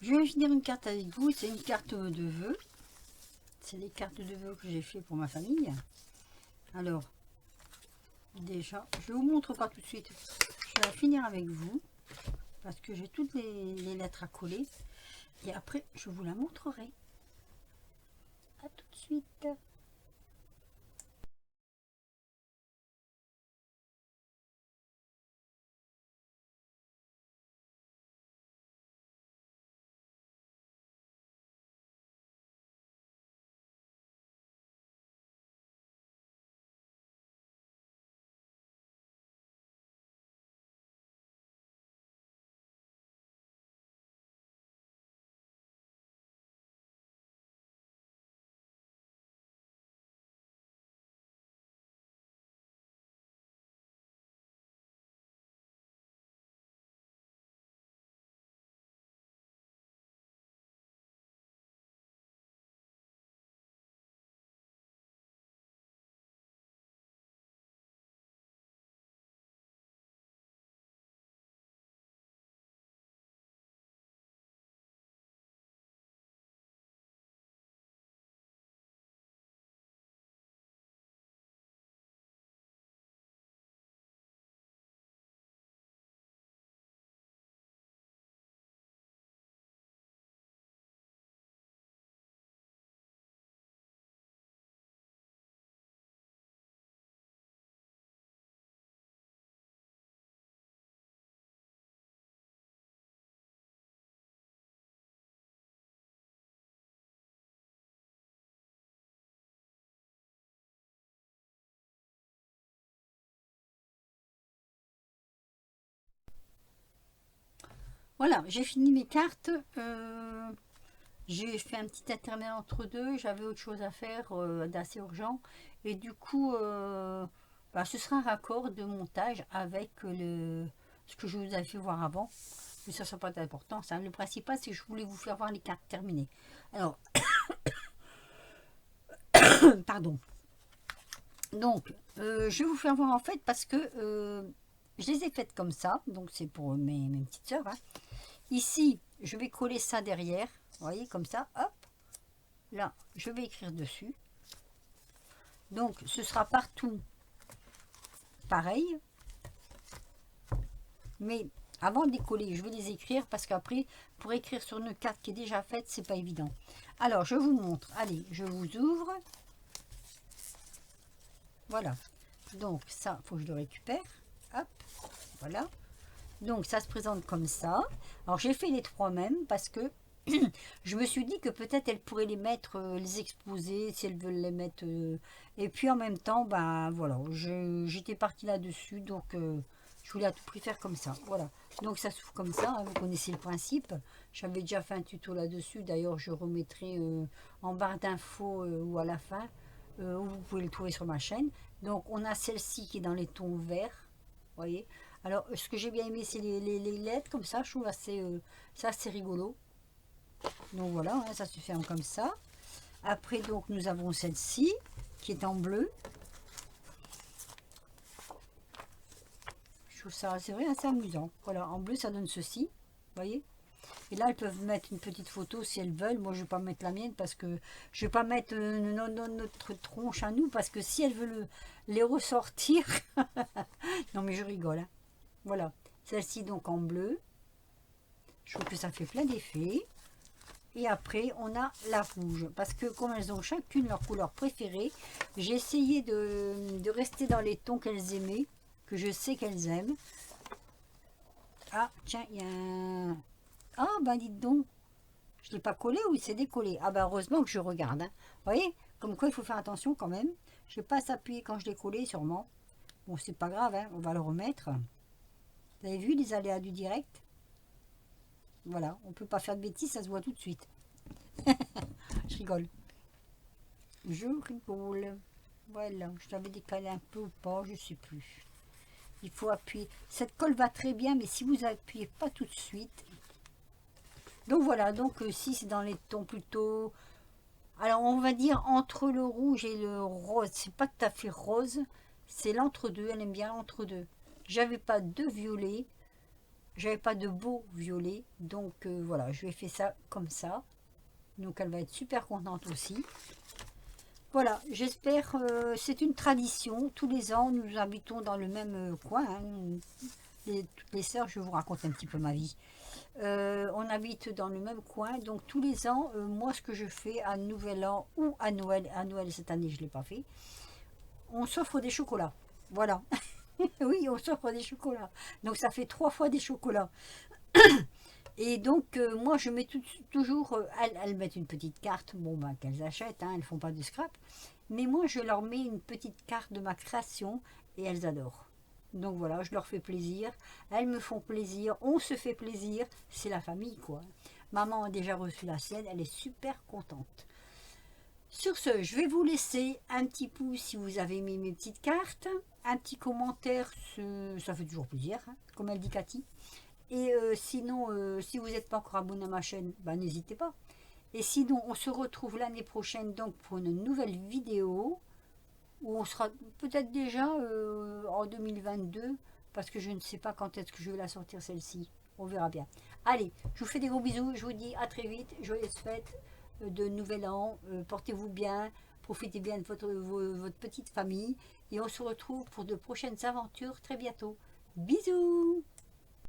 Je vais finir une carte avec vous. C'est une carte de vœux. C'est les cartes de vœux que j'ai fait pour ma famille. Alors, déjà, je vous montre pas tout de suite. Je vais la finir avec vous. Parce que j'ai toutes les lettres à coller. Et après, je vous la montrerai. À tout de suite. Voilà, j'ai fini mes cartes. J'ai fait un petit intermède entre deux. J'avais autre chose à faire d'assez urgent. Et du coup, bah, ce sera un raccord de montage avec ce que je vous avais fait voir avant. Mais ça ne sera pas d'importance. Hein. Le principal, c'est que je voulais vous faire voir les cartes terminées. Alors, pardon. Donc, je vais vous faire voir en fait parce que je les ai faites comme ça. Donc, c'est pour mes petites sœurs. Hein. Ici, je vais coller ça derrière. Vous voyez, comme ça. Hop. Là, je vais écrire dessus. Donc, ce sera partout pareil. Mais avant de les coller, je vais les écrire parce qu'après, pour écrire sur une carte qui est déjà faite, c'est pas évident. Alors, je vous montre. Allez, je vous ouvre. Voilà. Donc, ça, il faut que je le récupère. Hop. Voilà. Donc, ça se présente comme ça. Alors, j'ai fait les trois mêmes parce que je me suis dit que peut-être elles pourraient les mettre, les exposer si elles veulent les mettre. Et puis en même temps, ben voilà, j'étais partie là-dessus, donc je voulais à tout prix faire comme ça. Voilà. Donc ça s'ouvre comme ça, hein, vous connaissez le principe. J'avais déjà fait un tuto là-dessus. D'ailleurs, je remettrai en barre d'infos ou à la fin, où vous pouvez le trouver sur ma chaîne. Donc on a celle-ci qui est dans les tons verts. Voyez. Alors, ce que j'ai bien aimé, c'est les lettres comme ça. Je trouve ça assez rigolo. Donc voilà, hein, ça se ferme comme ça. Après, donc, nous avons celle-ci qui est en bleu. Je trouve ça, c'est vrai, assez amusant. Voilà, en bleu, ça donne ceci. Vous voyez? Et là, elles peuvent mettre une petite photo si elles veulent. Moi, je ne vais pas mettre la mienne parce que je ne vais pas mettre notre tronche à nous parce que si elles veulent les ressortir. Non, mais je rigole. Hein. Voilà. Celle-ci, donc en bleu. Je trouve que ça fait plein d'effets. Et après, on a la rouge. Parce que comme elles ont chacune leur couleur préférée, j'ai essayé de rester dans les tons qu'elles aimaient, que je sais qu'elles aiment. Ah, tiens, il y a un... Ah, ben dites donc, je ne l'ai pas collé ou il s'est décollé. Ah, ben heureusement que je regarde. Hein. Vous voyez, comme quoi il faut faire attention quand même. Je ne vais pas s'appuyer quand je l'ai collé, sûrement. Bon, c'est pas grave, hein, on va le remettre. Vous avez vu les aléas du direct? Voilà, on ne peut pas faire de bêtises, ça se voit tout de suite. Je rigole. Je rigole. Voilà, je l'avais décalé un peu ou pas, je sais plus. Il faut appuyer. Cette colle va très bien, mais si vous appuyez pas tout de suite. Donc voilà, donc si c'est dans les tons plutôt... Alors on va dire entre le rouge et le rose. C'est pas tout à fait rose, c'est l'entre-deux, elle aime bien l'entre-deux. J'avais pas de violet, J'avais pas de beau violet, donc voilà, je lui ai fait ça comme ça. Donc elle va être super contente aussi. Voilà, j'espère, c'est une tradition. Tous les ans, nous habitons dans le même coin, hein. Toutes les sœurs, je vais vous raconter un petit peu ma vie. On habite dans le même coin, donc tous les ans, moi ce que je fais à Nouvel An ou à Noël cette année je ne l'ai pas fait, on s'offre des chocolats. Voilà. Oui, on s'offre des chocolats. Donc ça fait 3 fois des chocolats. Et donc moi je mets toujours, elles mettent une petite carte, bon ben qu'elles achètent, hein, elles font pas de scrap. Mais moi je leur mets une petite carte de ma création et elles adorent. Donc voilà, je leur fais plaisir, elles me font plaisir, on se fait plaisir, c'est la famille quoi. Maman a déjà reçu la sienne, elle est super contente. Sur ce, je vais vous laisser un petit pouce si vous avez aimé mes petites cartes, un petit commentaire, ça fait toujours plaisir, hein, comme elle dit Cathy. Et sinon, si vous n'êtes pas encore abonné à ma chaîne, bah, n'hésitez pas. Et sinon, on se retrouve l'année prochaine donc pour une nouvelle vidéo où on sera peut-être déjà en 2022 parce que je ne sais pas quand est-ce que je vais la sortir celle-ci. On verra bien. Allez, je vous fais des gros bisous. Je vous dis à très vite. Joyeuses fêtes de Nouvel An. Portez-vous bien. Profitez bien de votre petite famille. Et on se retrouve pour de prochaines aventures très bientôt. Bisous!